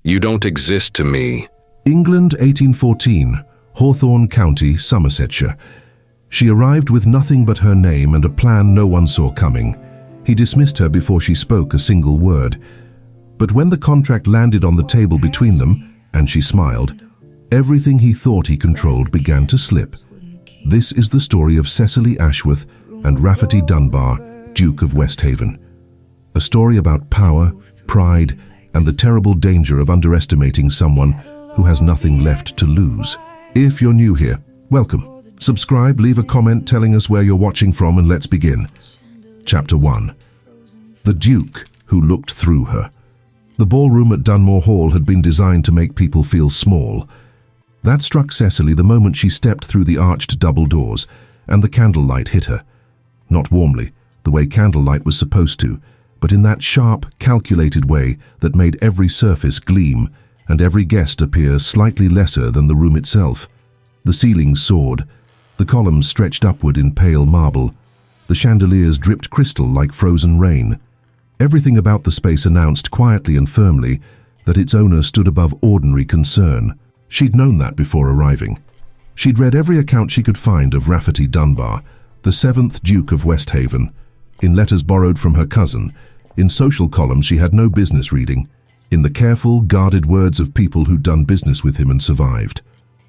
You don't exist to me. England, 1814, Hawthorne County, Somersetshire. She arrived with nothing but her name and a plan no one saw coming. He dismissed her before she spoke a single word. But when the contract landed on the table between them, and she smiled, everything he thought he controlled began to slip. This is the story of Cecily Ashworth and Rafferty Dunbar, Duke of Westhaven. A story about power, pride, and the terrible danger of underestimating someone who has nothing left to lose. If you're new here, welcome. Subscribe, leave a comment telling us where you're watching from, and let's begin. Chapter 1. The Duke Who Looked Through Her. The ballroom at Dunbar Hall had been designed to make people feel small. That struck Cecily the moment she stepped through the arched double doors, and the candlelight hit her. Not warmly, the way candlelight was supposed to, but in that sharp, calculated way that made every surface gleam, and every guest appear slightly lesser than the room itself. The ceilings soared, the columns stretched upward in pale marble, the chandeliers dripped crystal like frozen rain. Everything about the space announced quietly and firmly that its owner stood above ordinary concern. She'd known that before arriving. She'd read every account she could find of Rafferty Dunbar, the 7th Duke of Westhaven, in letters borrowed from her cousin, in social columns she had no business reading, in the careful, guarded words of people who'd done business with him and survived.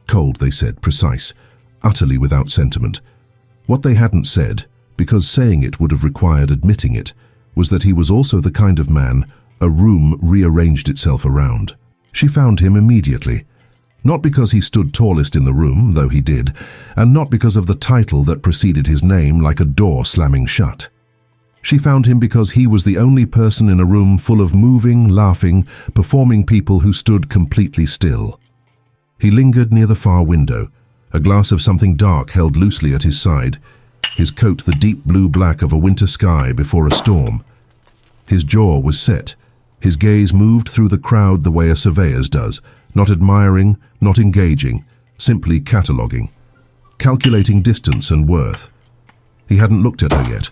Cold, they said, precise, utterly without sentiment. What they hadn't said, because saying it would have required admitting it, was that he was also the kind of man a room rearranged itself around. She found him immediately, not because he stood tallest in the room, though he did, and not because of the title that preceded his name like a door slamming shut. She found him because he was the only person in a room full of moving, laughing, performing people who stood completely still. He lingered near the far window, a glass of something dark held loosely at his side, his coat the deep blue-black of a winter sky before a storm. His jaw was set, his gaze moved through the crowd the way a surveyor's does, not admiring, not engaging, simply cataloguing, calculating distance and worth. He hadn't looked at her yet.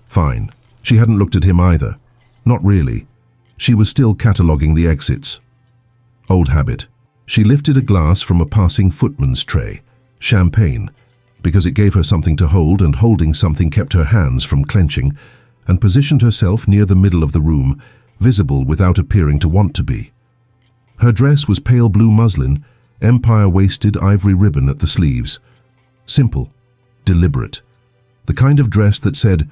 Fine. She hadn't looked at him either. Not really. She was still cataloguing the exits. Old habit. She lifted a glass from a passing footman's tray, champagne, because it gave her something to hold, and holding something kept her hands from clenching, and positioned herself near the middle of the room, visible without appearing to want to be. Her dress was pale blue muslin, empire-waisted ivory ribbon at the sleeves. Simple, deliberate. The kind of dress that said,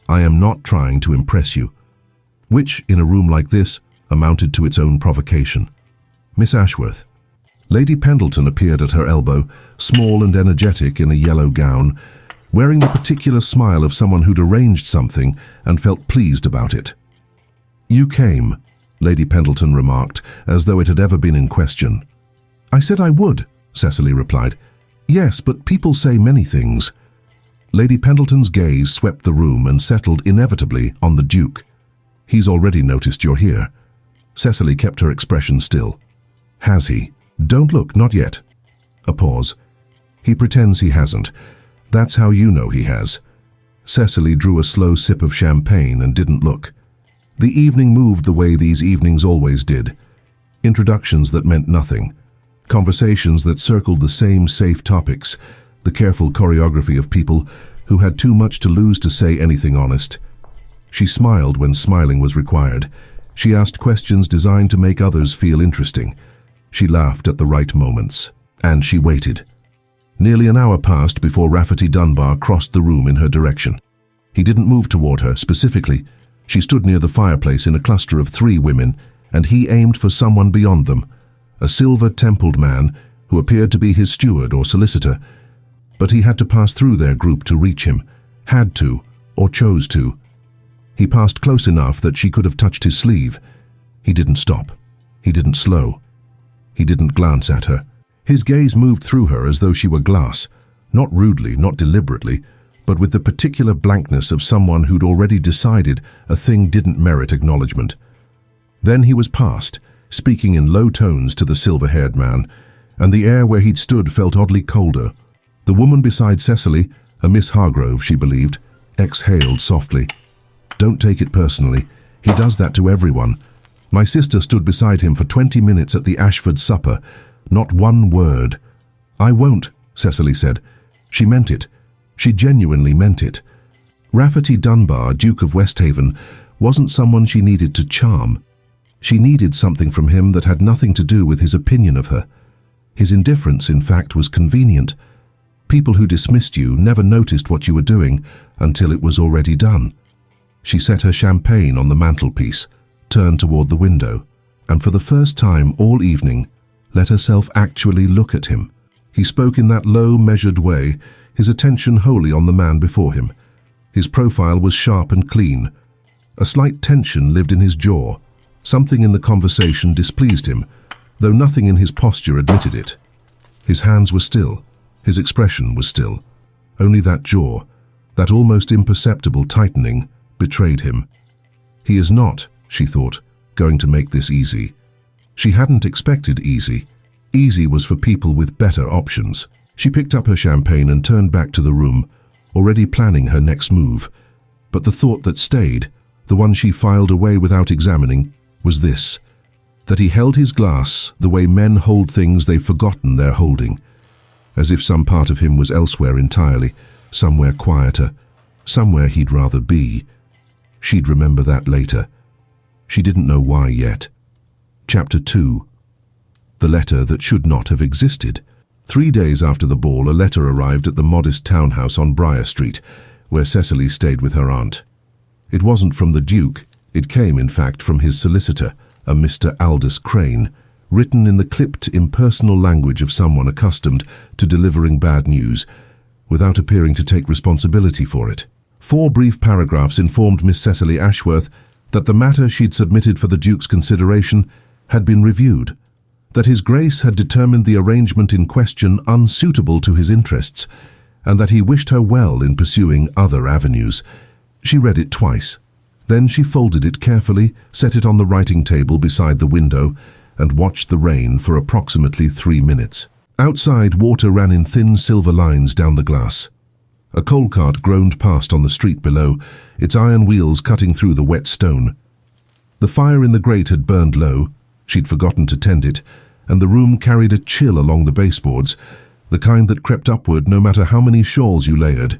"I am not trying to impress you," which, in a room like this, amounted to its own provocation. Miss Ashworth. Lady Pendleton appeared at her elbow, small and energetic in a yellow gown, wearing the particular smile of someone who'd arranged something and felt pleased about it. "You came," Lady Pendleton remarked, as though it had ever been in question. "I said I would," Cecily replied. "Yes, but people say many things." Lady Pendleton's gaze swept the room and settled inevitably on the Duke. "He's already noticed you're here." Cecily kept her expression still. "Has he?" "Don't look, not yet." A pause. "He pretends he hasn't. That's how you know he has." Cecily drew a slow sip of champagne and didn't look. The evening moved the way these evenings always did. Introductions that meant nothing. Conversations that circled the same safe topics. The careful choreography of people who had too much to lose to say anything honest. She smiled when smiling was required. She asked questions designed to make others feel interesting. She laughed at the right moments. And she waited. Nearly an hour passed before Rafferty Dunbar crossed the room in her direction. He didn't move toward her specifically. She stood near the fireplace in a cluster of 3 women, and he aimed for someone beyond them, a silver-templed man who appeared to be his steward or solicitor. But he had to pass through their group to reach him, had to, or chose to. He passed close enough that she could have touched his sleeve. He didn't stop. He didn't slow. He didn't glance at her. His gaze moved through her as though she were glass, not rudely, not deliberately, but with the particular blankness of someone who'd already decided a thing didn't merit acknowledgement. Then he was past, speaking in low tones to the silver-haired man, and the air where he'd stood felt oddly colder. The woman beside Cecily, a Miss Hargrove, she believed, exhaled softly. "Don't take it personally. He does that to everyone. My sister stood beside him for 20 minutes at the Ashford supper. Not one word. I won't, Cecily said. She meant it. She genuinely meant it. Rafferty Dunbar, Duke of Westhaven, wasn't someone she needed to charm. She needed something from him that had nothing to do with his opinion of her. His indifference, in fact, was convenient. People who dismissed you never noticed what you were doing until it was already done. She set her champagne on the mantelpiece, turned toward the window, and for the first time all evening, let herself actually look at him. He spoke in that low, measured way, his attention wholly on the man before him. His profile was sharp and clean. A slight tension lived in his jaw. Something in the conversation displeased him, though nothing in his posture admitted it. His hands were still. His expression was still. Only that jaw, that almost imperceptible tightening, betrayed him. He is not, she thought, going to make this easy. She hadn't expected easy. Easy was for people with better options. She picked up her champagne and turned back to the room, already planning her next move. But the thought that stayed, the one she filed away without examining, was this: that he held his glass the way men hold things they've forgotten they're holding, as if some part of him was elsewhere entirely, somewhere quieter, somewhere he'd rather be. She'd remember that later. She didn't know why yet. Chapter 2. The letter that should not have existed. 3 days after the ball, a letter arrived at the modest townhouse on Briar Street, where Cecily stayed with her aunt. It wasn't from the Duke. It came, in fact, from his solicitor, a Mr. Aldous Crane, written in the clipped, impersonal language of someone accustomed to delivering bad news, without appearing to take responsibility for it. 4 brief paragraphs informed Miss Cecily Ashworth that the matter she'd submitted for the Duke's consideration had been reviewed, that His Grace had determined the arrangement in question unsuitable to his interests, and that he wished her well in pursuing other avenues. She read it twice. Then she folded it carefully, set it on the writing table beside the window, and watched the rain for approximately 3 minutes. Outside, water ran in thin silver lines down the glass. A coal cart groaned past on the street below, its iron wheels cutting through the wet stone. The fire in the grate had burned low. She'd forgotten to tend it, and the room carried a chill along the baseboards, the kind that crept upward no matter how many shawls you layered.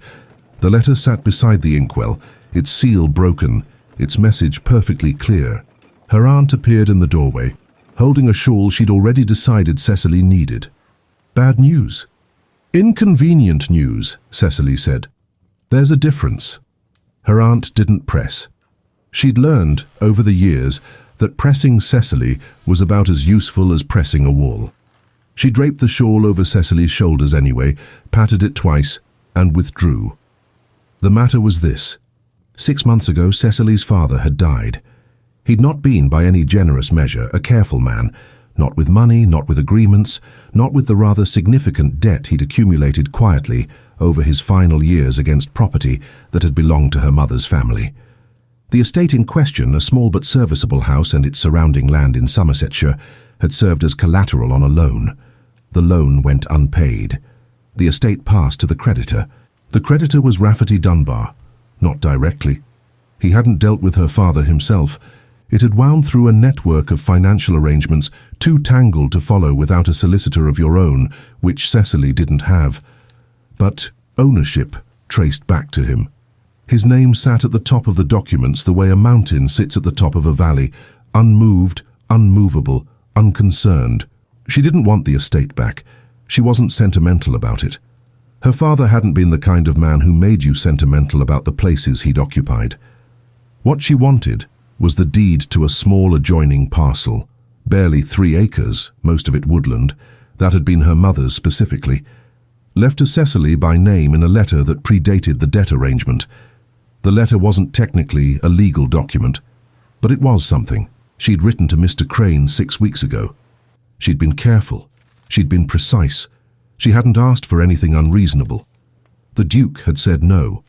The letter sat beside the inkwell, its seal broken, its message perfectly clear. Her aunt appeared in the doorway, holding a shawl she'd already decided Cecily needed. Bad news. Inconvenient news, Cecily said. There's a difference. Her aunt didn't press. She'd learned, over the years, that pressing Cecily was about as useful as pressing a wall. She draped the shawl over Cecily's shoulders anyway, patted it twice, and withdrew. The matter was this. 6 months ago, Cecily's father had died. He'd not been, by any generous measure, a careful man, not with money, not with agreements, not with the rather significant debt he'd accumulated quietly over his final years against property that had belonged to her mother's family. The estate in question, a small but serviceable house and its surrounding land in Somersetshire, had served as collateral on a loan. The loan went unpaid. The estate passed to the creditor. The creditor was Rafferty Dunbar. Not directly. He hadn't dealt with her father himself. It had wound through a network of financial arrangements too tangled to follow without a solicitor of your own, which Cecily didn't have. But ownership traced back to him. His name sat at the top of the documents the way a mountain sits at the top of a valley, unmoved, unmovable, unconcerned. She didn't want the estate back. She wasn't sentimental about it. Her father hadn't been the kind of man who made you sentimental about the places he'd occupied. What she wanted was the deed to a small adjoining parcel, barely 3 acres, most of it woodland, that had been her mother's specifically, left to Cecily by name in a letter that predated the debt arrangement. The letter wasn't technically a legal document, but it was something. She'd written to Mr. Crane 6 weeks ago. She'd been careful. She'd been precise. She hadn't asked for anything unreasonable. The Duke had said no,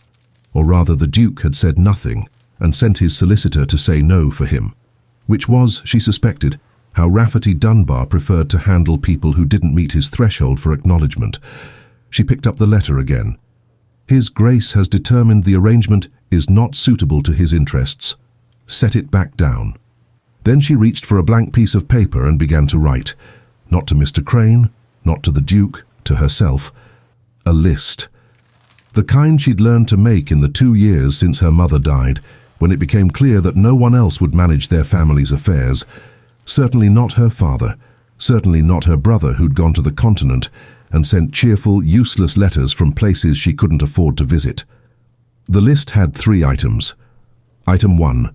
or rather the Duke had said nothing and sent his solicitor to say no for him, which was, she suspected, how Rafferty Dunbar preferred to handle people who didn't meet his threshold for acknowledgement. She picked up the letter again. His Grace has determined the arrangement is not suitable to his interests. Set it back down. Then she reached for a blank piece of paper and began to write. Not to Mr. Crane, not to the Duke, to herself. A list. The kind she'd learned to make in the 2 years since her mother died, when it became clear that no one else would manage their family's affairs. Certainly not her father, certainly not her brother who'd gone to the continent and sent cheerful, useless letters from places she couldn't afford to visit. The list had 3 items. Item 1.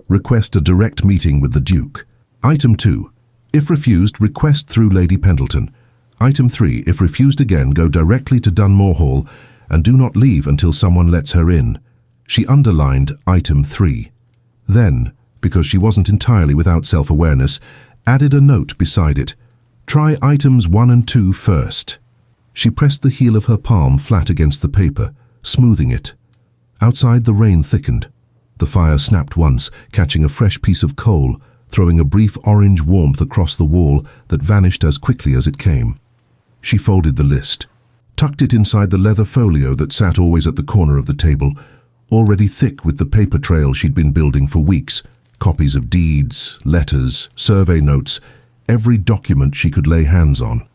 Request a direct meeting with the Duke. Item 2. If refused, request through Lady Pendleton. Item 3. If refused again, go directly to Dunbar Hall and do not leave until someone lets her in. She underlined Item 3. Then, because she wasn't entirely without self-awareness, added a note beside it. Try items 1 and 2 first. She pressed the heel of her palm flat against the paper, smoothing it. Outside, the rain thickened. The fire snapped once, catching a fresh piece of coal, throwing a brief orange warmth across the wall that vanished as quickly as it came. She folded the list, tucked it inside the leather folio that sat always at the corner of the table, already thick with the paper trail she'd been building for weeks, copies of deeds, letters, survey notes, every document she could lay hands on.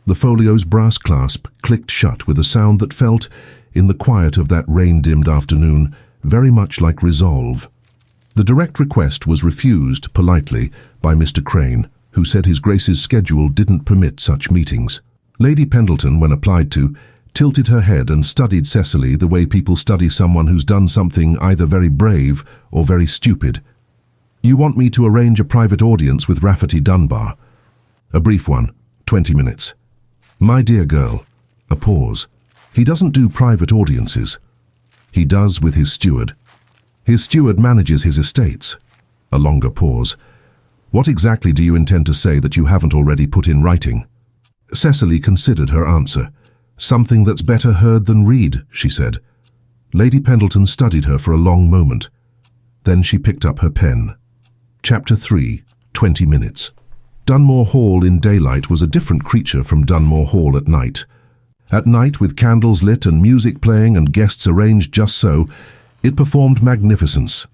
The folio's brass clasp clicked shut with a sound that felt, in the quiet of that rain-dimmed afternoon, very much like resolve. The direct request was refused, politely, by Mr. Crane, who said His Grace's schedule didn't permit such meetings. Lady Pendleton, when applied to, tilted her head and studied Cecily the way people study someone who's done something either very brave or very stupid. You want me to arrange a private audience with Rafferty Dunbar? A brief one, 20 minutes. My dear girl. A pause. He doesn't do private audiences. He does with his steward. His steward manages his estates. A longer pause. What exactly do you intend to say that you haven't already put in writing? Cecily considered her answer. Something that's better heard than read, she said. Lady Pendleton studied her for a long moment. Then she picked up her pen. Chapter 3, 20 minutes. Dunbar Hall in daylight was a different creature from Dunbar Hall at night. At night, with candles lit and music playing and guests arranged just so, it performed magnificence.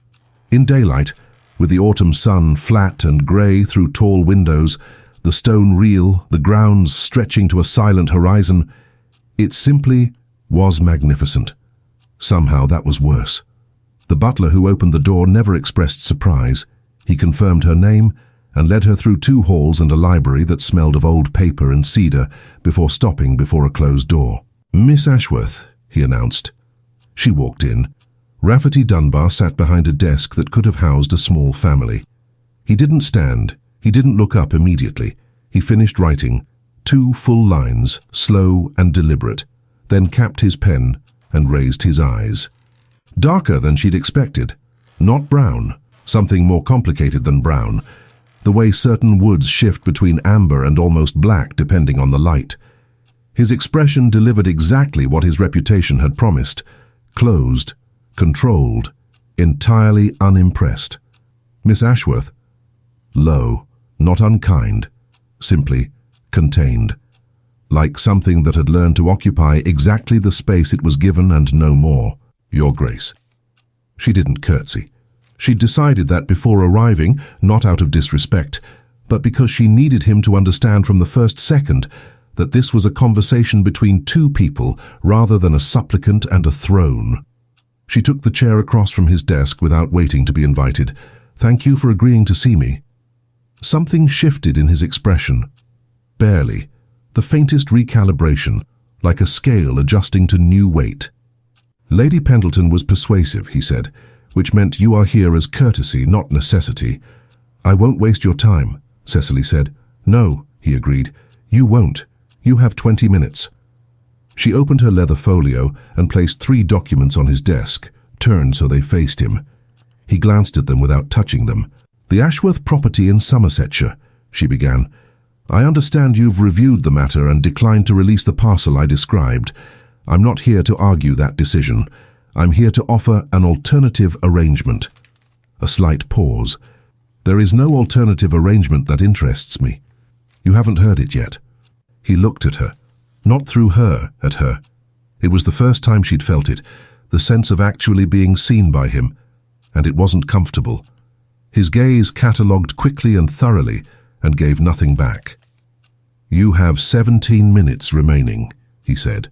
In daylight, with the autumn sun flat and grey through tall windows, the stone reel, the grounds stretching to a silent horizon, it simply was magnificent. Somehow that was worse. The butler who opened the door never expressed surprise. He confirmed her name and led her through 2 halls and a library that smelled of old paper and cedar before stopping before a closed door. Miss Ashworth, he announced. She walked in. Rafferty Dunbar sat behind a desk that could have housed a small family. He didn't stand. He didn't look up immediately. He finished writing, 2 full lines, slow and deliberate, then capped his pen and raised his eyes. Darker than she'd expected. Not brown, something more complicated than brown. The way certain woods shift between amber and almost black depending on the light. His expression delivered exactly what his reputation had promised. Closed, controlled, entirely unimpressed. Miss Ashworth? Low, not unkind, simply contained. Like something that had learned to occupy exactly the space it was given and no more. Your Grace. She didn't curtsy. She'd decided that before arriving, not out of disrespect, but because she needed him to understand from the first second that this was a conversation between 2 people rather than a supplicant and a throne. She took the chair across from his desk without waiting to be invited. Thank you for agreeing to see me. Something shifted in his expression. Barely. The faintest recalibration, like a scale adjusting to new weight. Lady Pendleton was persuasive, he said, which meant you are here as courtesy, not necessity. I won't waste your time, Cecily said. No, he agreed. You won't. You have 20 minutes. She opened her leather folio and placed 3 documents on his desk, turned so they faced him. He glanced at them without touching them. The Ashworth property in Somersetshire, she began. I understand you've reviewed the matter and declined to release the parcel I described. I'm not here to argue that decision. I'm here to offer an alternative arrangement. A slight pause. There is no alternative arrangement that interests me. You haven't heard it yet. He looked at her. Not through her, at her. It was the first time she'd felt it, the sense of actually being seen by him, and it wasn't comfortable. His gaze catalogued quickly and thoroughly and gave nothing back. "You have 17 minutes remaining," he said.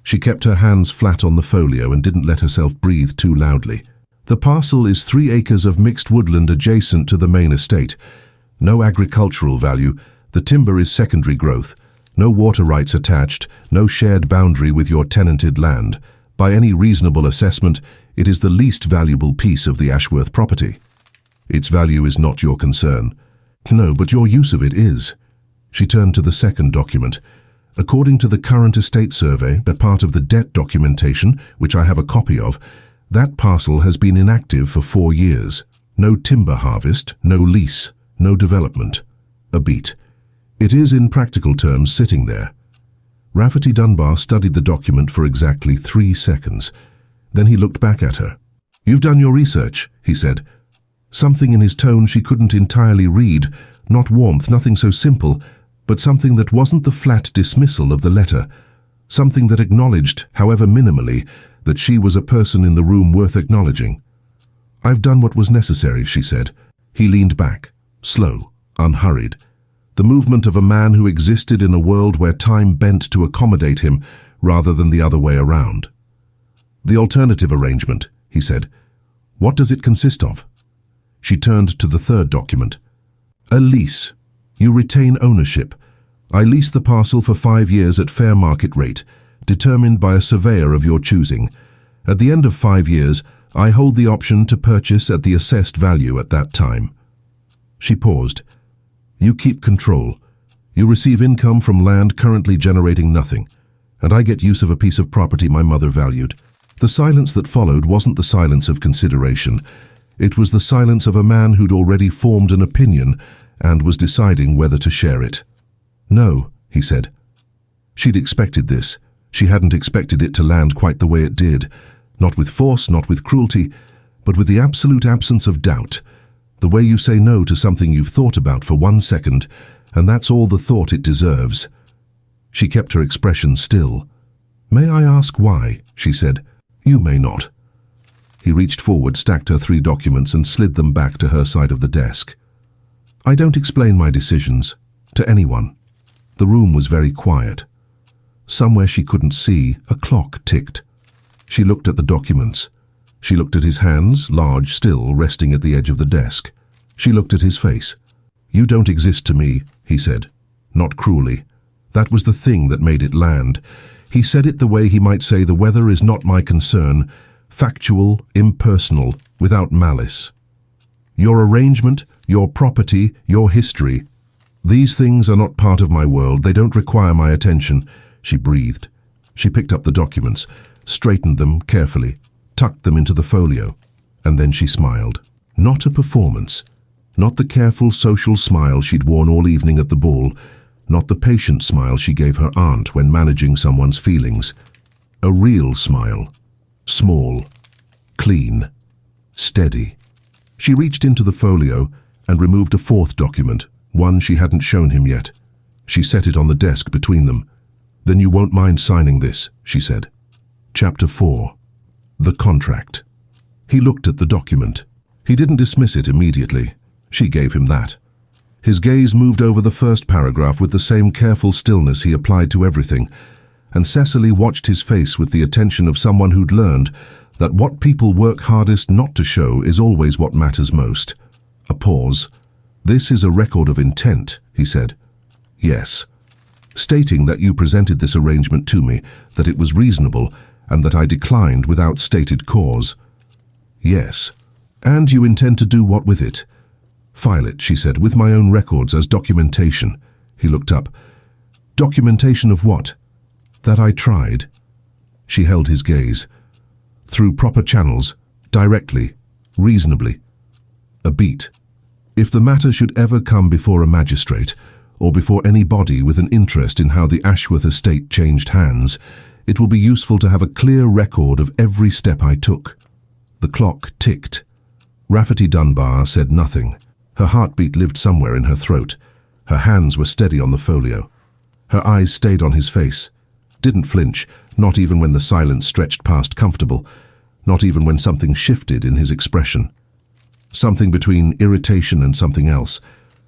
She kept her hands flat on the folio and didn't let herself breathe too loudly. "The parcel is 3 acres of mixed woodland adjacent to the main estate. No agricultural value. The timber is secondary growth. No water rights attached. No shared boundary with your tenanted land. By any reasonable assessment, it is the least valuable piece of the Ashworth property. Its value is not your concern." "No, but your use of it is." She turned to the second document. "According to the current estate survey, a part of the debt documentation, which I have a copy of, that parcel has been inactive for 4 years. No timber harvest, no lease, no development. A beat. It is, in practical terms, sitting there." Rafferty Dunbar studied the document for exactly 3 seconds. Then he looked back at her. "You've done your research," he said. Something in his tone she couldn't entirely read, not warmth, nothing so simple, but something that wasn't the flat dismissal of the letter, something that acknowledged, however minimally, that she was a person in the room worth acknowledging. "I've done what was necessary," she said. He leaned back, slow, unhurried, the movement of a man who existed in a world where time bent to accommodate him rather than the other way around. "The alternative arrangement," he said. "What does it consist of?" She turned to the third document. "A lease. You retain ownership. I lease the parcel for 5 years at fair market rate, determined by a surveyor of your choosing. At the end of 5 years, I hold the option to purchase at the assessed value at that time." She paused. "You keep control. You receive income from land currently generating nothing, and I get use of a piece of property my mother valued." The silence that followed wasn't the silence of consideration. It was the silence of a man who'd already formed an opinion and was deciding whether to share it. "No," he said. She'd expected this. She hadn't expected it to land quite the way it did. Not with force, not with cruelty, but with the absolute absence of doubt. The way you say no to something you've thought about for 1 second, and that's all the thought it deserves. She kept her expression still. "May I ask why?" she said. "You may not." He reached forward, stacked her 3 documents and slid them back to her side of the desk. "I don't explain my decisions to anyone." The room was very quiet. Somewhere she couldn't see, a clock ticked. She looked at the documents. She looked at his hands, large still, resting at the edge of the desk. She looked at his face. "You don't exist to me," he said, not cruelly. That was the thing that made it land. He said it the way he might say the weather is not my concern, factual, impersonal, without malice. "Your arrangement, your property, your history. These things are not part of my world. They don't require my attention," she breathed. She picked up the documents, straightened them carefully, tucked them into the folio, and then she smiled. Not a performance. Not the careful social smile she'd worn all evening at the ball. Not the patient smile she gave her aunt when managing someone's feelings. A real smile. Small, clean, steady. She reached into the folio and removed a 4th document, one she hadn't shown him yet. She set it on the desk between them. "Then you won't mind signing this," she said. Chapter 4. The Contract. He looked at the document. He didn't dismiss it immediately. She gave him that. His gaze moved over the first paragraph with the same careful stillness he applied to everything, and Cecily watched his face with the attention of someone who'd learned that what people work hardest not to show is always what matters most. A pause. "This is a record of intent," he said. "Yes. Stating that you presented this arrangement to me, that it was reasonable, and that I declined without stated cause." "Yes. And you intend to do what with it?" "File it," she said, "with my own records as documentation." He looked up. "Documentation of what?" "That I tried." She held his gaze. "Through proper channels, directly, reasonably." A beat. "If the matter should ever come before a magistrate, or before any body with an interest in how the Ashworth estate changed hands, it will be useful to have a clear record of every step I took." The clock ticked. Rafferty Dunbar said nothing. Her heartbeat lived somewhere in her throat. Her hands were steady on the folio. Her eyes stayed on his face. Didn't flinch, not even when the silence stretched past comfortable, not even when something shifted in his expression. something between irritation and something else,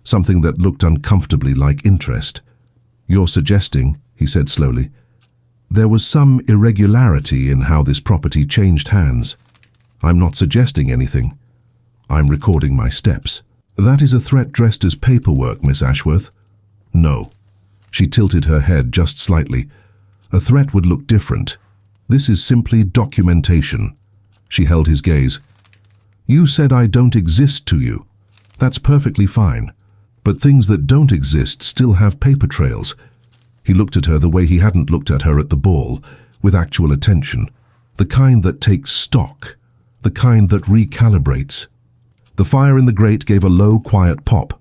something that looked uncomfortably like interest. "You're suggesting," he said slowly, "there was some irregularity in how this property changed hands." "I'm not suggesting anything. I'm recording my steps." "That is a threat dressed as paperwork, Miss Ashworth." "No." She tilted her head just slightly. "A threat would look different. This is simply documentation." She held his gaze. "You said I don't exist to you. That's perfectly fine. But things that don't exist still have paper trails." He looked at her the way he hadn't looked at her at the ball, with actual attention. The kind that takes stock. The kind that recalibrates. The fire in the grate gave a low, quiet pop.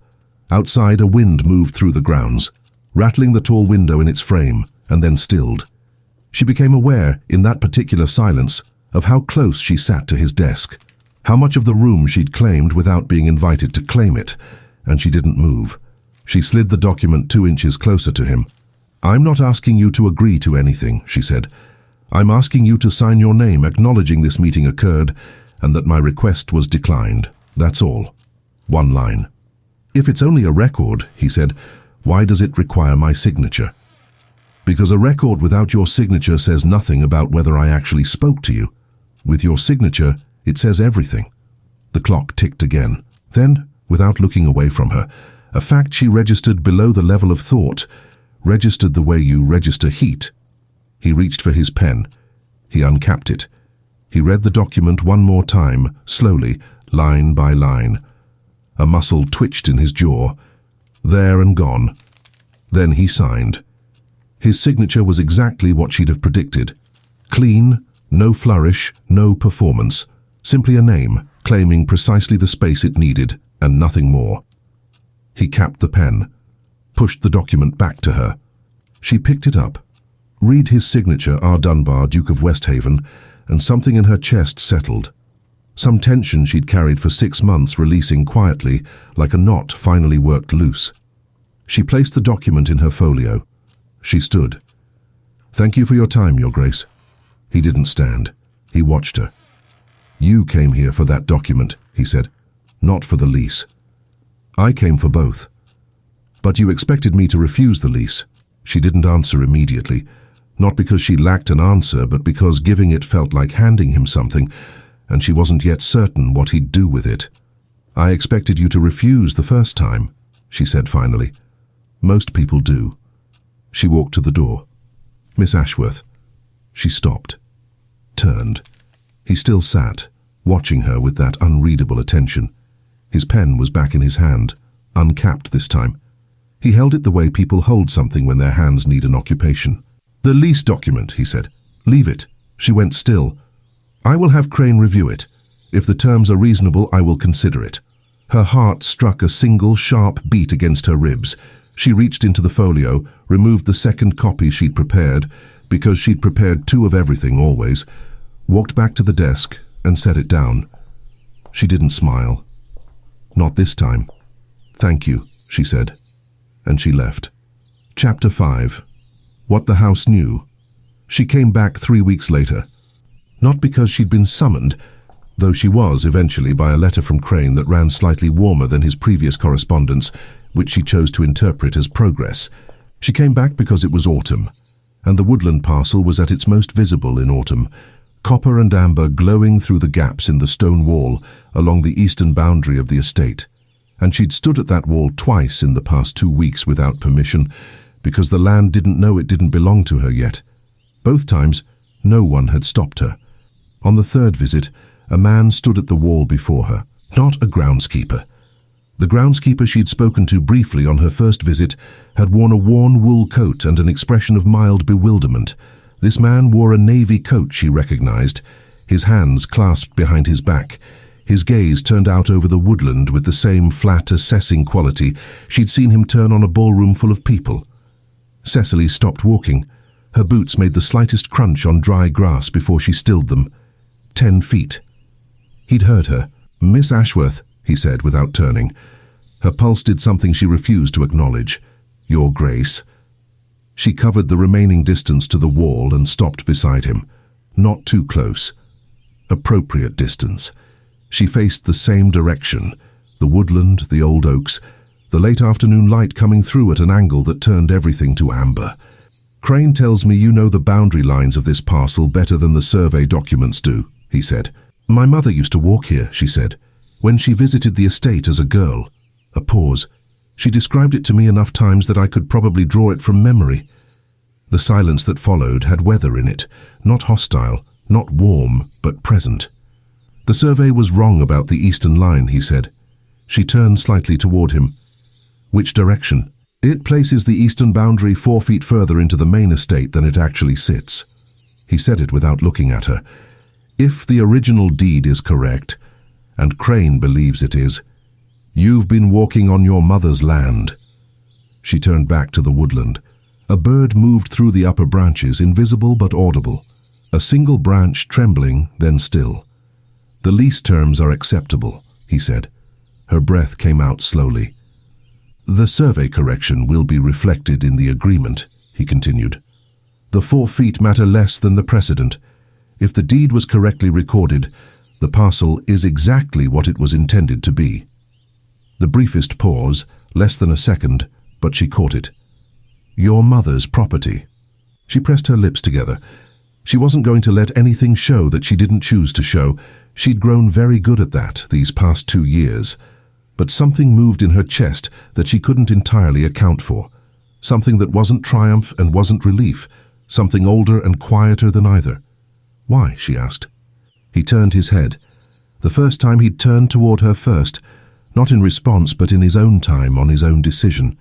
Outside, a wind moved through the grounds, rattling the tall window in its frame, and then stilled. She became aware, in that particular silence, of how close she sat to his desk, how much of the room she'd claimed without being invited to claim it, and she didn't move. She slid the document 2 inches closer to him. "I'm not asking you to agree to anything," she said. "I'm asking you to sign your name acknowledging this meeting occurred and that my request was declined. That's all. 1 line." "If it's only a record," he said, "why does it require my signature?" "Because a record without your signature says nothing about whether I actually spoke to you. With your signature, it says everything." The clock ticked again. Then, without looking away from her, a fact she registered below the level of thought, registered the way you register heat. He reached for his pen. He uncapped it. He read the document 1 more time, slowly, line by line. A muscle twitched in his jaw. There and gone. Then he signed. His signature was exactly what she'd have predicted. Clean, no flourish, no performance. Simply a name, claiming precisely the space it needed, and nothing more. He capped the pen, pushed the document back to her. She picked it up. Read his signature, R. Dunbar, Duke of Westhaven, and something in her chest settled. Some tension she'd carried for 6 months releasing quietly, like a knot finally worked loose. She placed the document in her folio. She stood. "Thank you for your time, Your Grace." He didn't stand. He watched her. "You came here for that document," he said, "not for the lease." "I came for both." "But you expected me to refuse the lease." She didn't answer immediately, not because she lacked an answer, but because giving it felt like handing him something, and she wasn't yet certain what he'd do with it. "I expected you to refuse the first time," she said finally. "Most people do." She walked to the door. "Miss Ashworth." She stopped, turned. He still sat, watching her with that unreadable attention. His pen was back in his hand, uncapped this time. He held it the way people hold something when their hands need an occupation. "The lease document," he said. "Leave it." She went still. "I will have Crane review it. If the terms are reasonable, I will consider it." Her heart struck a single sharp beat against her ribs. She reached into the folio, removed the second copy she'd prepared, because she'd prepared 2 of everything always, walked back to the desk and set it down. She didn't smile. "Not this time." "Thank you," she said, and she left. Chapter 5. What the house knew. She came back 3 weeks later. Not because she'd been summoned, though she was eventually by a letter from Crane that ran slightly warmer than his previous correspondence, which she chose to interpret as progress. She came back because it was autumn, and the woodland parcel was at its most visible in autumn, copper and amber glowing through the gaps in the stone wall along the eastern boundary of the estate. And she'd stood at that wall twice in the past 2 weeks without permission, because the land didn't know it didn't belong to her yet. Both times, no one had stopped her. On the 3rd visit, a man stood at the wall before her, not a groundskeeper. The groundskeeper she'd spoken to briefly on her first visit had worn a worn wool coat and an expression of mild bewilderment. This man wore a navy coat she recognized, his hands clasped behind his back, his gaze turned out over the woodland with the same flat, assessing quality she'd seen him turn on a ballroom full of people. Cecily stopped walking. Her boots made the slightest crunch on dry grass before she stilled them. 10 feet. He'd heard her. "Miss Ashworth," he said without turning. Her pulse did something she refused to acknowledge. "Your Grace." She covered the remaining distance to the wall and stopped beside him. Not too close. Appropriate distance. She faced the same direction, the woodland, the old oaks, the late afternoon light coming through at an angle that turned everything to amber. "Crane tells me you know the boundary lines of this parcel better than the survey documents do," he said. "My mother used to walk here," she said, "when she visited the estate as a girl." A pause. "She described it to me enough times that I could probably draw it from memory." The silence that followed had weather in it, not hostile, not warm, but present. "The survey was wrong about the eastern line," he said. She turned slightly toward him. "Which direction?" "It places the eastern boundary 4 feet further into the main estate than it actually sits." He said it without looking at her. "If the original deed is correct, and Crane believes it is, you've been walking on your mother's land." She turned back to the woodland. A bird moved through the upper branches, invisible but audible. A single branch trembling, then still. "The lease terms are acceptable," he said. Her breath came out slowly. "The survey correction will be reflected in the agreement," he continued. "The 4 feet matter less than the precedent. If the deed was correctly recorded, the parcel is exactly what it was intended to be." The briefest pause, less than a second, but she caught it. "Your mother's property." She pressed her lips together. She wasn't going to let anything show that she didn't choose to show. She'd grown very good at that these past 2 years. But something moved in her chest that she couldn't entirely account for. Something that wasn't triumph and wasn't relief. Something older and quieter than either. "Why?" she asked. He turned his head. The first time he'd turned toward her first, not in response but in his own time, on his own decision.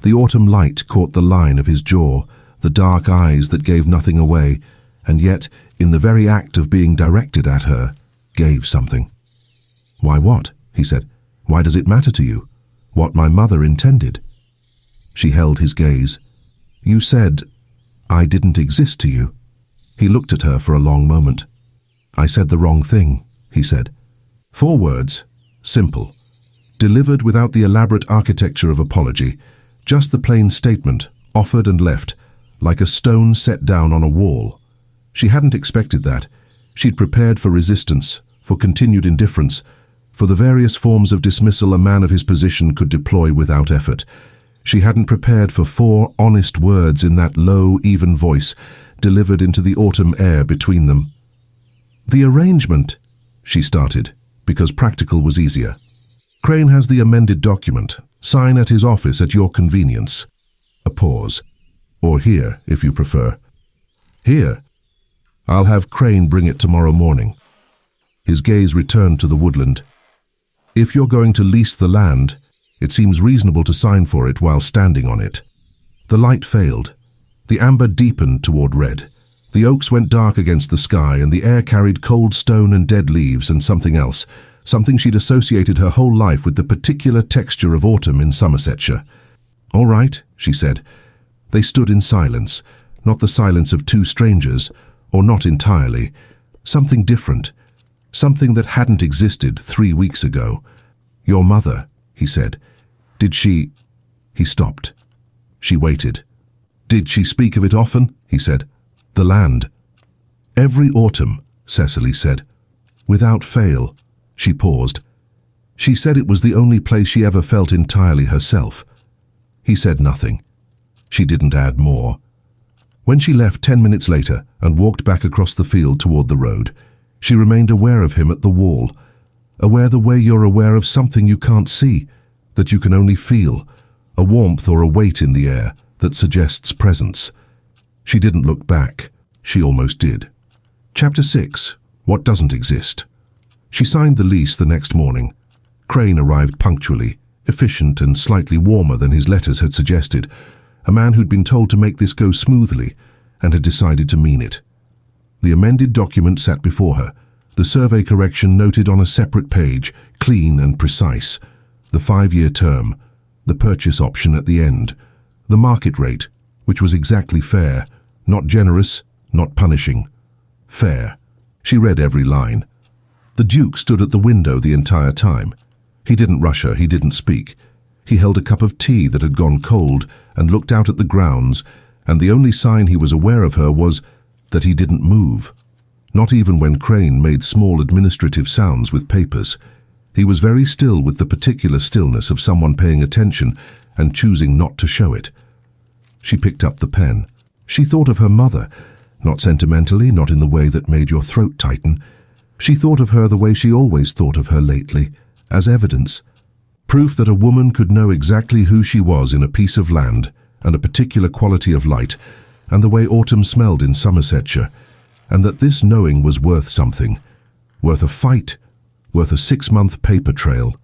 The autumn light caught the line of his jaw, the dark eyes that gave nothing away, and yet, in the very act of being directed at her, gave something. "Why what?" he said. "Why does it matter to you? What my mother intended?" She held his gaze. "You said I didn't exist to you." He looked at her for a long moment. "I said the wrong thing," he said. 4 words, simple, delivered without the elaborate architecture of apology, just the plain statement, offered and left, like a stone set down on a wall. She hadn't expected that. She'd prepared for resistance, for continued indifference, for the various forms of dismissal a man of his position could deploy without effort. She hadn't prepared for 4 honest words in that low, even voice, delivered into the autumn air between them. "The arrangement," she started, because practical was easier. "Crane has the amended document. Sign at his office at your convenience." A pause. "Or here, if you prefer." "Here. I'll have Crane bring it tomorrow morning." His gaze returned to the woodland. "If you're going to lease the land, it seems reasonable to sign for it while standing on it." The light failed. The amber deepened toward red. The oaks went dark against the sky, and the air carried cold stone and dead leaves and something else, something she'd associated her whole life with the particular texture of autumn in Somersetshire. "All right," she said. They stood in silence, not the silence of 2 strangers, or not entirely. Something different. Something that hadn't existed 3 weeks ago. "Your mother," he said. "Did she—" He stopped. She waited. "Did she speak of it often?" he said. "The land." "Every autumn," Cecily said. "Without fail." She paused. She said it was the only place she ever felt entirely herself. He said nothing. She didn't add more. When she left 10 minutes later and walked back across the field toward the road, she remained aware of him at the wall, aware the way you're aware of something you can't see, that you can only feel, a warmth or a weight in the air that suggests presence. She didn't look back. She almost did. Chapter 6. What doesn't exist. She signed the lease the next morning. Crane arrived punctually, efficient and slightly warmer than his letters had suggested, a man who'd been told to make this go smoothly and had decided to mean it. The amended document sat before her, the survey correction noted on a separate page, clean and precise, the 5-year term, the purchase option at the end, the market rate, which was exactly fair, not generous, not punishing. Fair. She read every line. The Duke stood at the window the entire time. He didn't rush her, he didn't speak. He held a cup of tea that had gone cold and looked out at the grounds, and the only sign he was aware of her was that he didn't move. not even when Crane made small administrative sounds with papers. He was very still, with the particular stillness of someone paying attention and choosing not to show it. She picked up the pen. She thought of her mother, not sentimentally, not in the way that made your throat tighten. She thought of her the way she always thought of her lately, as evidence. Proof that a woman could know exactly who she was in a piece of land and a particular quality of light, and the way autumn smelled in Somersetshire, and that this knowing was worth something, worth a fight, worth a 6-month paper trail,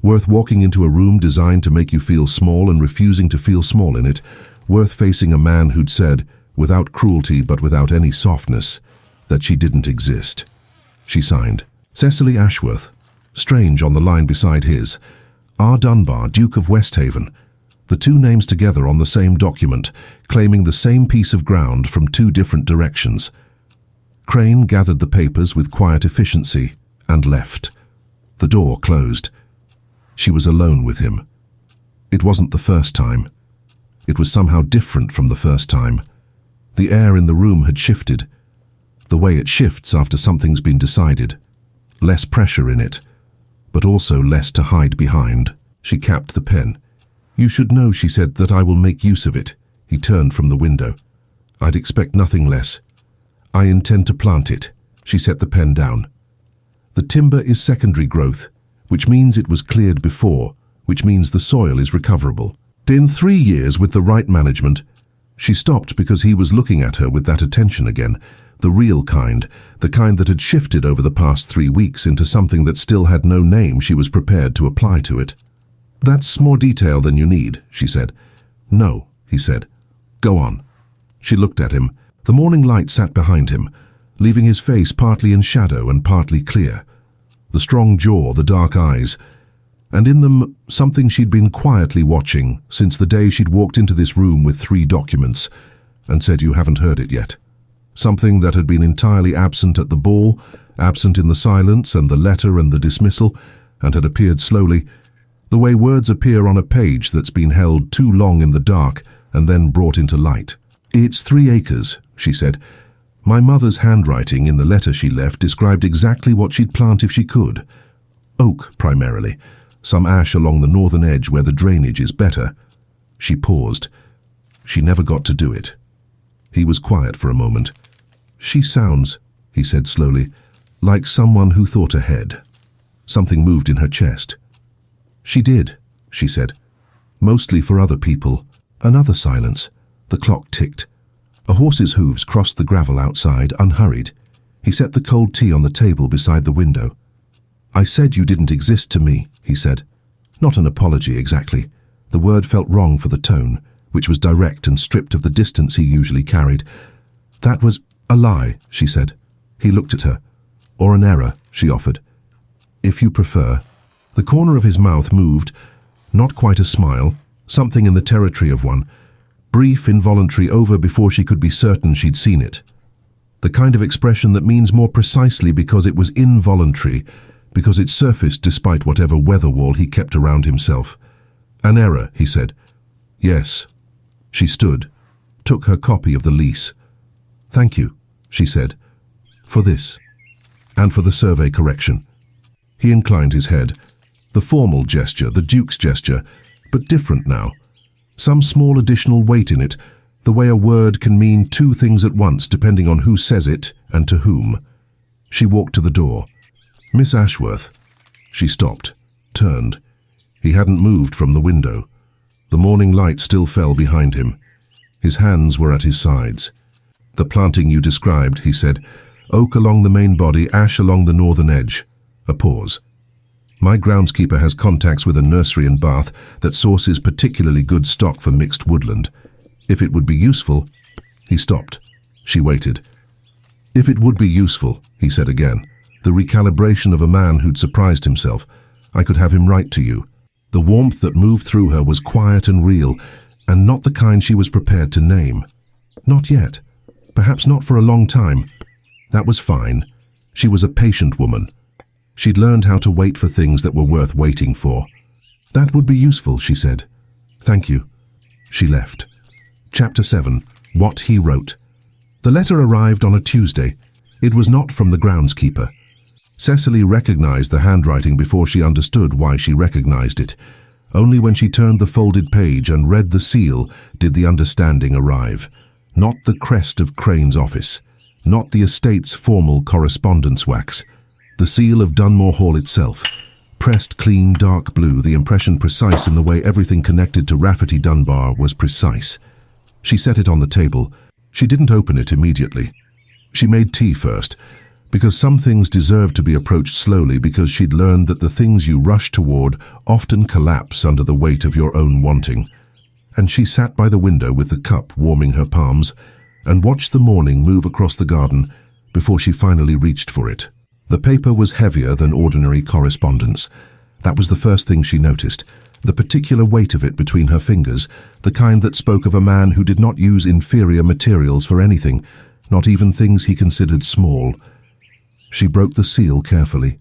worth walking into a room designed to make you feel small and refusing to feel small in it, worth facing a man who'd said, without cruelty but without any softness, that she didn't exist. She signed, Cecily Ashworth, strange on the line beside his, R. Dunbar, Duke of Westhaven, the two names together on the same document, claiming the same piece of ground from two different directions. Crane gathered the papers with quiet efficiency and left. The door closed. She was alone with him. It wasn't the first time. It was somehow different from the first time. The air in the room had shifted, the way it shifts after something's been decided. Less pressure in it, but also less to hide behind. She capped the pen. You should know, she said, that I will make use of it. He turned from the window. I'd expect nothing less. I intend to plant it. She set the pen down. The timber is secondary growth, which means it was cleared before, which means the soil is recoverable. In 3 years with the right management. She stopped because he was looking at her with that attention again, the real kind, the kind that had shifted over the past 3 weeks into something that still had no name she was prepared to apply to it. That's more detail than you need, she said. No, he said. Go on. She looked at him. The morning light sat behind him, leaving his face partly in shadow and partly clear. The strong jaw, the dark eyes, and in them something she'd been quietly watching since the day she'd walked into this room with 3 documents and said, you haven't heard it yet. Something that had been entirely absent at the ball, absent in the silence and the letter and the dismissal, and had appeared slowly, the way words appear on a page that's been held too long in the dark and then brought into light. It's 3 acres, she said. My mother's handwriting in the letter she left described exactly what she'd plant if she could. Oak, primarily. Some ash along the northern edge where the drainage is better. She paused. She never got to do it. He was quiet for a moment. She sounds, he said slowly, like someone who thought ahead. Something moved in her chest. She did, she said. Mostly for other people. Another silence. The clock ticked. A horse's hooves crossed the gravel outside, unhurried. He set the cold tea on the table beside the window. I said you didn't exist to me, he said. Not an apology exactly. The word felt wrong for the tone, which was direct and stripped of the distance he usually carried. That was a lie, she said. He looked at her. Or an error, she offered. If you prefer. The corner of his mouth moved, not quite a smile, something in the territory of one, brief, involuntary, over before she could be certain she'd seen it. The kind of expression that means more precisely because it was involuntary, because it surfaced despite whatever weather wall he kept around himself. An error, he said. Yes. She stood, took her copy of the lease. Thank you, she said, for this, and for the survey correction. He inclined his head. The formal gesture, the Duke's gesture, but different now. Some small additional weight in it, the way a word can mean 2 things at once depending on who says it and to whom. She walked to the door. Miss Ashworth. She stopped, turned. He hadn't moved from the window. The morning light still fell behind him. His hands were at his sides. The planting you described, he said. Oak along the main body, ash along the northern edge. A pause. My groundskeeper has contacts with a nursery in Bath that sources particularly good stock for mixed woodland. If it would be useful... He stopped. She waited. If it would be useful, he said again. The recalibration of a man who'd surprised himself. I could have him write to you. The warmth that moved through her was quiet and real, and not the kind she was prepared to name. Not yet. Perhaps not for a long time. That was fine. She was a patient woman. She'd learned how to wait for things that were worth waiting for. That would be useful, she said. Thank you. She left. Chapter 7. What he wrote. The letter arrived on a Tuesday. It was not from the groundskeeper. Cecily recognized the handwriting before she understood why she recognized it. Only when she turned the folded page and read the seal did the understanding arrive. Not the crest of Crane's office, not the estate's formal correspondence wax. The seal of Dunmore Hall itself. Pressed clean dark blue, the impression precise in the way everything connected to Rafferty Dunbar was precise. She set it on the table. She didn't open it immediately. She made tea first, because some things deserved to be approached slowly, because she'd learned that the things you rush toward often collapse under the weight of your own wanting. And she sat by the window with the cup warming her palms and watched the morning move across the garden before she finally reached for it. The paper was heavier than ordinary correspondence. That was the first thing she noticed, the particular weight of it between her fingers, the kind that spoke of a man who did not use inferior materials for anything, not even things he considered small. She broke the seal carefully.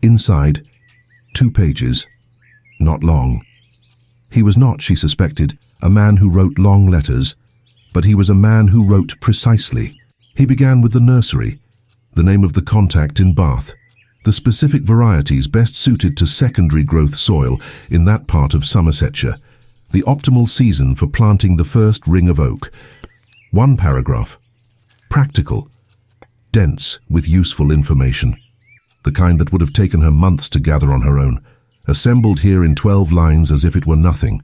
Inside, 2 pages. Not long. He was not, she suspected, a man who wrote long letters, but he was a man who wrote precisely. He began with the nursery, the name of the contact in Bath, the specific varieties best suited to secondary growth soil in that part of Somersetshire, the optimal season for planting the first ring of oak. 1 paragraph. Practical. Dense with useful information. The kind that would have taken her months to gather on her own, assembled here in 12 lines as if it were nothing,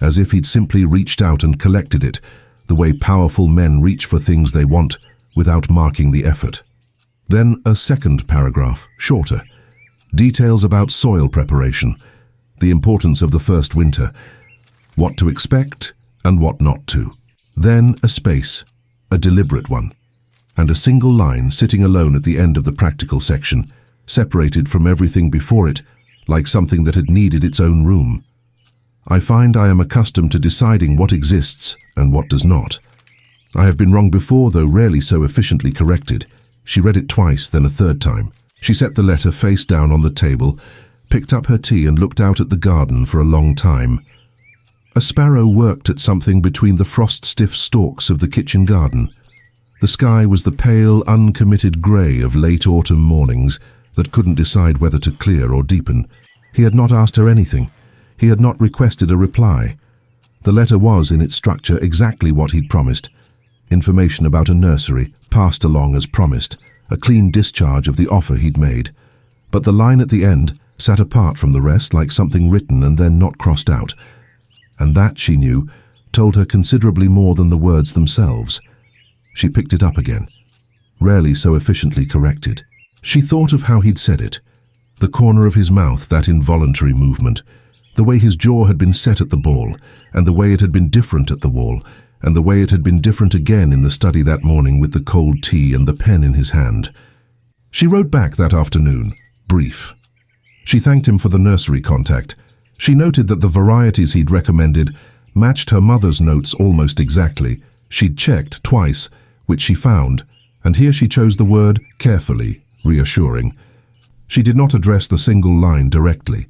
as if he'd simply reached out and collected it, the way powerful men reach for things they want without marking the effort. Then a 2nd paragraph, shorter. Details about soil preparation, the importance of the first winter, what to expect and what not to. Then a space, a deliberate one, and a single line sitting alone at the end of the practical section, separated from everything before it, like something that had needed its own room. I find I am accustomed to deciding what exists and what does not. I have been wrong before, though rarely so efficiently corrected. She read it twice, then a 3rd time. She set the letter face down on the table, picked up her tea and looked out at the garden for a long time. A sparrow worked at something between the frost-stiff stalks of the kitchen garden. The sky was the pale, uncommitted grey of late autumn mornings that couldn't decide whether to clear or deepen. He had not asked her anything. He had not requested a reply. The letter was, in its structure, exactly what he'd promised. Information about a nursery, passed along as promised, a clean discharge of the offer he'd made. But the line at the end sat apart from the rest, like something written and then not crossed out. And that, she knew, told her considerably more than the words themselves. She picked it up again, rarely so efficiently corrected. She thought of how he'd said it, the corner of his mouth, that involuntary movement, the way his jaw had been set at the ball, and the way it had been different at the wall, and the way it had been different again in the study that morning with the cold tea and the pen in his hand. She wrote back that afternoon, brief. She thanked him for the nursery contact. She noted that the varieties he'd recommended matched her mother's notes almost exactly. She'd checked twice, which she found, and here she chose the word carefully, reassuring. She did not address the single line directly.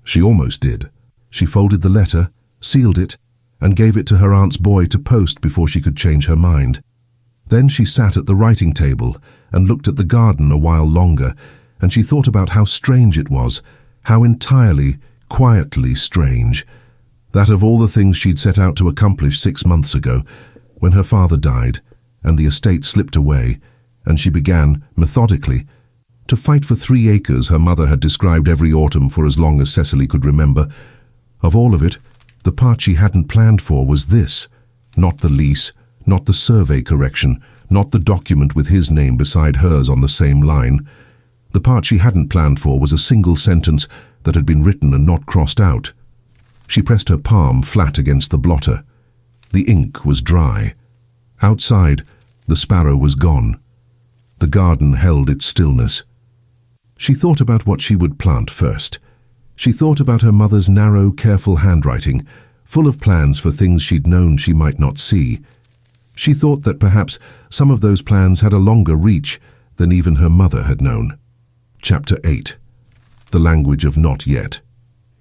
She almost did. She folded the letter, sealed it, and gave it to her aunt's boy to post before she could change her mind. Then she sat at the writing table and looked at the garden a while longer, and she thought about how strange it was, how entirely, quietly strange, that of all the things she'd set out to accomplish 6 months ago, when her father died and the estate slipped away, and she began, methodically, to fight for 3 acres her mother had described every autumn for as long as Cecily could remember. Of all of it, the part she hadn't planned for was this, not the lease, not the survey correction, not the document with his name beside hers on the same line. The part she hadn't planned for was a single sentence that had been written and not crossed out. She pressed her palm flat against the blotter. The ink was dry. Outside, the sparrow was gone. The garden held its stillness. She thought about what she would plant first. She thought about her mother's narrow, careful handwriting, full of plans for things she'd known she might not see. She thought that perhaps some of those plans had a longer reach than even her mother had known. Chapter 8. The language of not yet.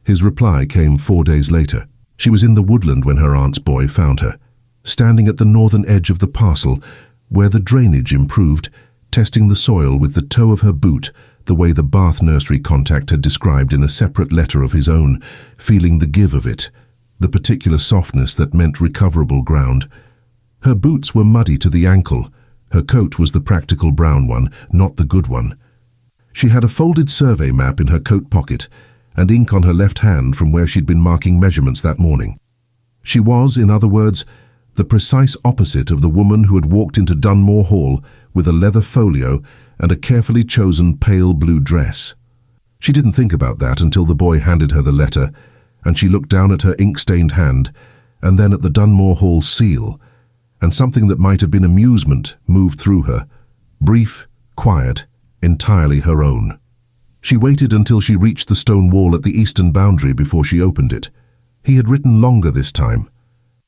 His reply came 4 days later. She was in the woodland when her aunt's boy found her, standing at the northern edge of the parcel, where the drainage improved, testing the soil with the toe of her boot, the way the Bath nursery contact had described in a separate letter of his own, feeling the give of it, the particular softness that meant recoverable ground. Her boots were muddy to the ankle. Her coat was the practical brown one, not the good one. She had a folded survey map in her coat pocket and ink on her left hand from where she'd been marking measurements that morning. She was, in other words, the precise opposite of the woman who had walked into Dunbar Hall with a leather folio and a carefully chosen pale blue dress. She didn't think about that until the boy handed her the letter, and she looked down at her ink-stained hand and then at the Dunbar Hall seal, and something that might have been amusement moved through her, brief, quiet, entirely her own. She waited until she reached the stone wall at the eastern boundary before she opened it. He had written longer this time.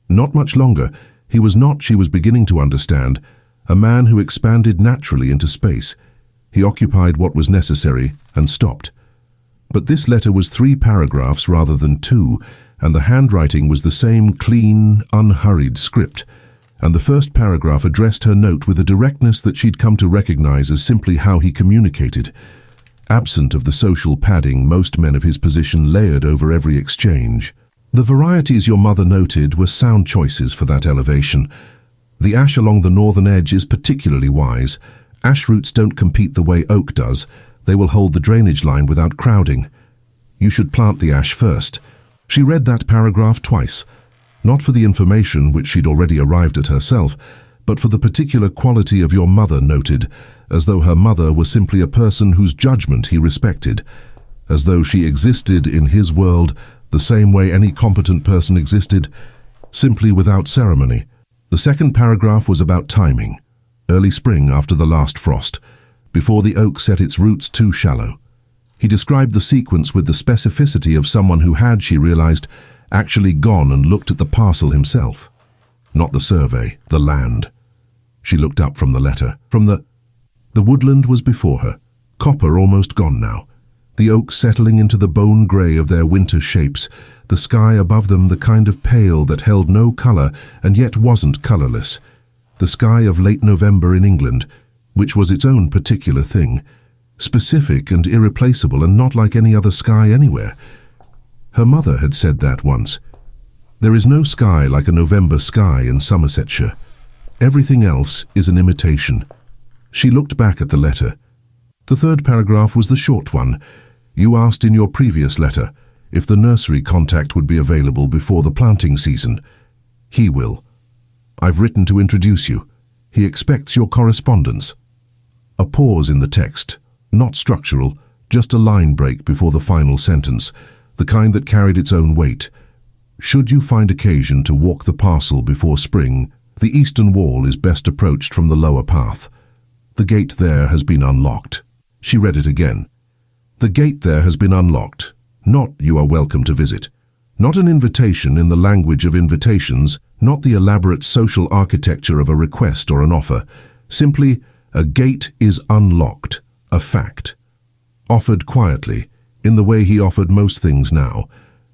Not much longer. He was not, she was beginning to understand, a man who expanded naturally into space. He occupied what was necessary and stopped. But this letter was 3 paragraphs rather than 2, and the handwriting was the same clean, unhurried script. And the first paragraph addressed her note with a directness that she'd come to recognize as simply how he communicated. Absent of the social padding most men of his position layered over every exchange. The varieties your mother noted were sound choices for that elevation. The ash along the northern edge is particularly wise. Ash roots don't compete the way oak does. They will hold the drainage line without crowding. You should plant the ash first. She read that paragraph twice, not for the information which she'd already arrived at herself, but for the particular quality of your mother noted, as though her mother was simply a person whose judgment he respected, as though she existed in his world the same way any competent person existed, simply without ceremony. The second paragraph was about timing, early spring after the last frost, before the oak set its roots too shallow. He described the sequence with the specificity of someone who had, she realized, actually gone and looked at the parcel himself. Not the survey, the land. She looked up from the letter. The woodland was before her, copper almost gone now, the oaks settling into the bone grey of their winter shapes, the sky above them the kind of pale that held no colour and yet wasn't colourless, the sky of late November in England, which was its own particular thing, specific and irreplaceable and not like any other sky anywhere. Her mother had said that once. There is no sky like a November sky in Somersetshire. Everything else is an imitation. She looked back at the letter. The third paragraph was the short one. You asked in your previous letter if the nursery contact would be available before the planting season. He will. I've written to introduce you. He expects your correspondence. A pause in the text, not structural, just a line break before the final sentence, the kind that carried its own weight. Should you find occasion to walk the parcel before spring, the eastern wall is best approached from the lower path. The gate there has been unlocked. She read it again. The gate there has been unlocked. Not you are welcome to visit. Not an invitation in the language of invitations, not the elaborate social architecture of a request or an offer. Simply, a gate is unlocked, a fact. Offered quietly, in the way he offered most things now,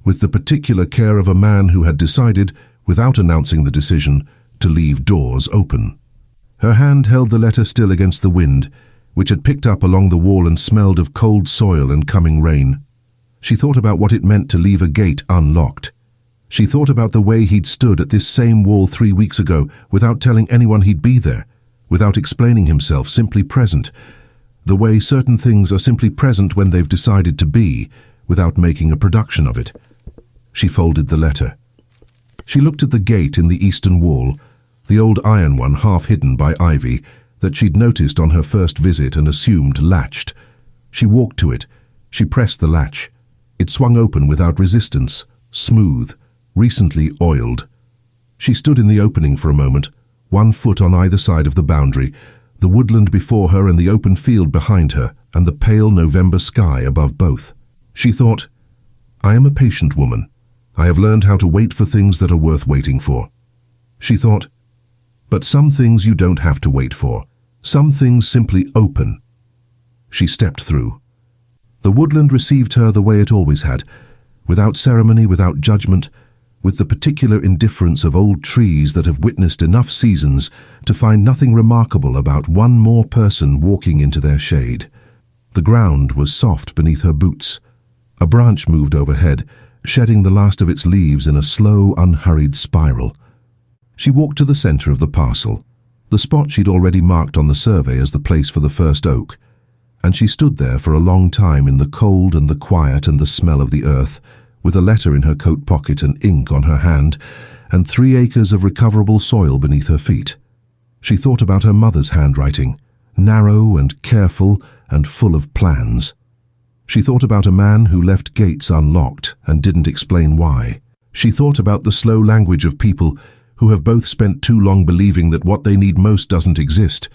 with the particular care of a man who had decided, without announcing the decision, to leave doors open. Her hand held the letter still against the wind, which had picked up along the wall and smelled of cold soil and coming rain. She thought about what it meant to leave a gate unlocked. She thought about the way he'd stood at this same wall 3 weeks ago without telling anyone he'd be there, without explaining himself, simply present. The way certain things are simply present when they've decided to be, without making a production of it. She folded the letter. She looked at the gate in the eastern wall, the old iron one half hidden by ivy, that she'd noticed on her first visit and assumed latched. She walked to it. She pressed the latch. It swung open without resistance, smooth, recently oiled. She stood in the opening for a moment, 1 foot on either side of the boundary, the woodland before her and the open field behind her, and the pale November sky above both. She thought, I am a patient woman. I have learned how to wait for things that are worth waiting for. She thought, but some things you don't have to wait for. Some things simply open. She stepped through. The woodland received her the way it always had, without ceremony, without judgment, with the particular indifference of old trees that have witnessed enough seasons to find nothing remarkable about one more person walking into their shade. The ground was soft beneath her boots. A branch moved overhead, shedding the last of its leaves in a slow, unhurried spiral. She walked to the centre of the parcel, the spot she'd already marked on the survey as the place for the first oak, and she stood there for a long time in the cold and the quiet and the smell of the earth, with a letter in her coat pocket and ink on her hand, and 3 acres of recoverable soil beneath her feet. She thought about her mother's handwriting, narrow and careful and full of plans. She thought about a man who left gates unlocked and didn't explain why. She thought about the slow language of people who have both spent too long believing that what they need most doesn't exist,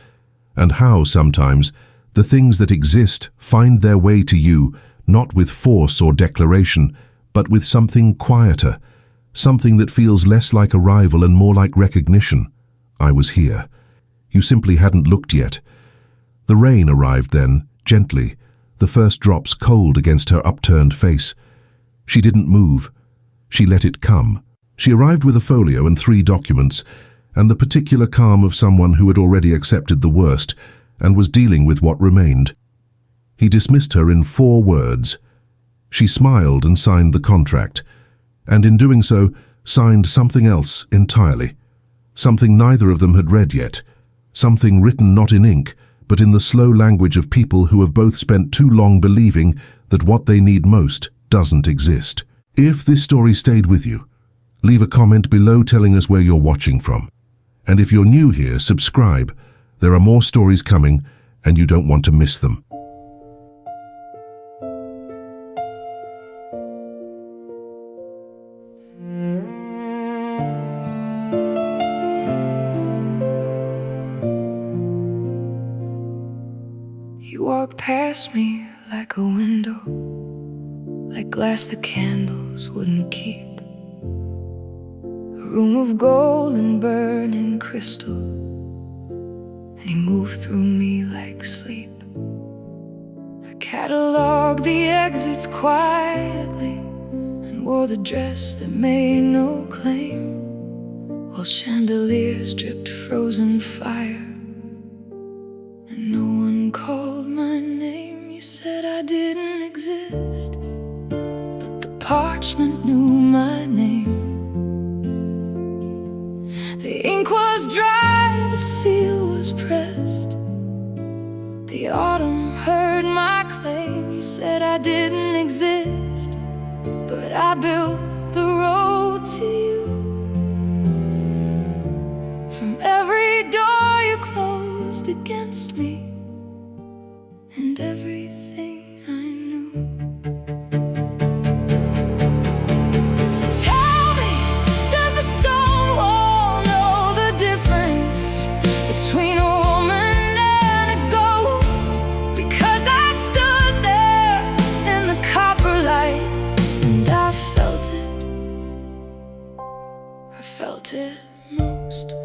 and how sometimes the things that exist find their way to you, not with force or declaration, but with something quieter, something that feels less like arrival and more like recognition. I was here. You simply hadn't looked yet. The rain arrived then, gently, the first drops cold against her upturned face. She didn't move. She let it come. She arrived with a folio and 3 documents, and the particular calm of someone who had already accepted the worst and was dealing with what remained. He dismissed her in 4 words. She smiled and signed the contract, and in doing so, signed something else entirely. Something neither of them had read yet. Something written not in ink, but in the slow language of people who have both spent too long believing that what they need most doesn't exist. If this story stayed with you, leave a comment below telling us where you're watching from. And if you're new here, subscribe. There are more stories coming, and you don't want to miss them. You walk past me like a window, like glass the candles wouldn't keep. A room of gold and burning crystal, and you move through me like sleep. I cataloged the exits quietly and wore the dress that made no claim, while chandeliers dripped frozen fire and no one called my name. You said I didn't exist, but the parchment knew my name. The ink was dry, the seal was pressed. The autumn heard my claim. You said I didn't exist, but I built the road to you. From every door you closed against me, and everything I knew. Tell me, does the stone wall know the difference between a woman and a ghost? Because I stood there in the copper light, and I felt it. I felt it most.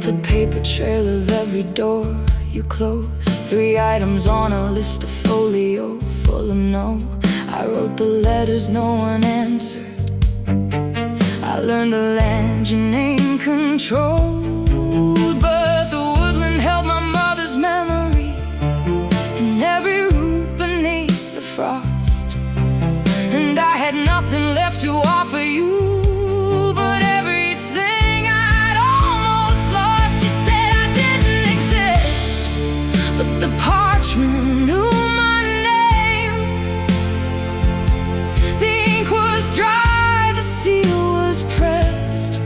A paper trail of every door you closed, 3 items on a list of folio full of no. I wrote the letters no one answered. I learned the land your name controlled, but the woodland held my mother's memory in every root beneath the frost. And I had nothing left to offer you but everything I'd almost lost. You said I didn't exist, but the parchment knew my name. The ink was dry, the seal was pressed.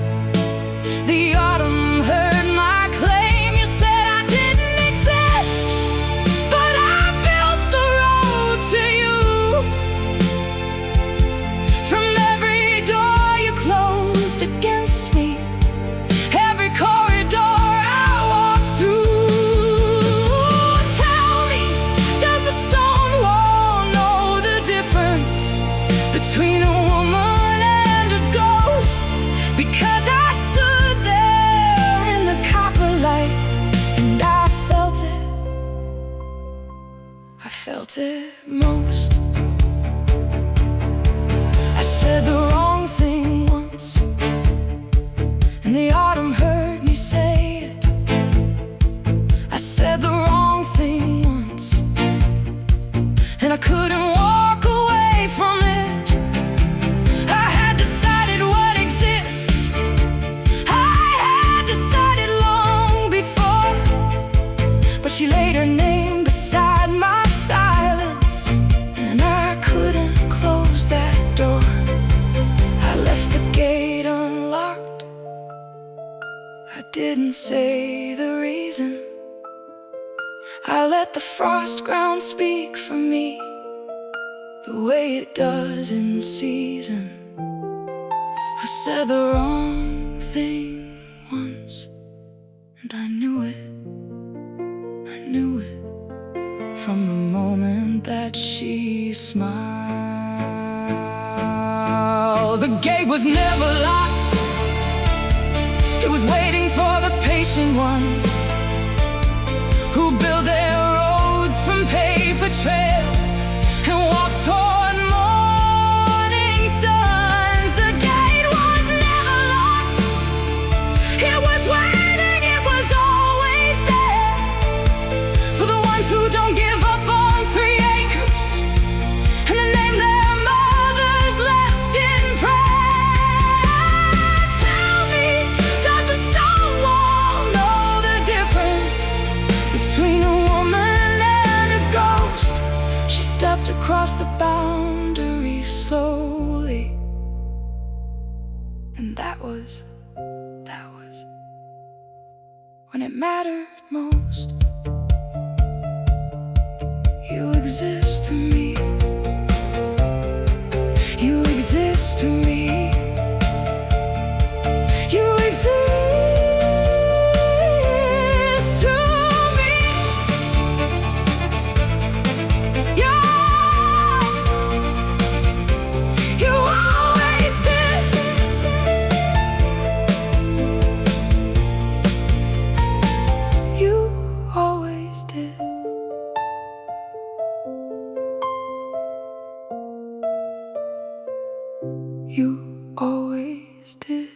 The autumn heard my claim. You said I didn't exist, but I built the road to you. From every door you say the reason. I let the frost ground speak for me, the way it does in season. I said the wrong thing once, and I knew it from the moment that she smiled. The gate was never locked, it was waiting for the patient ones who build their roads from paper trails and walk toward morning suns. The gate was never locked, it was waiting, it was always there for the ones who don't give up on 3 acres and the name their mothers left in prayer. Tell me, does a stone wall know the difference between a woman and a ghost? She stepped across the boundary slowly, and that was when it mattered most. You exist to me, you exist to me, you exist to me. You always did. You always did. You always did.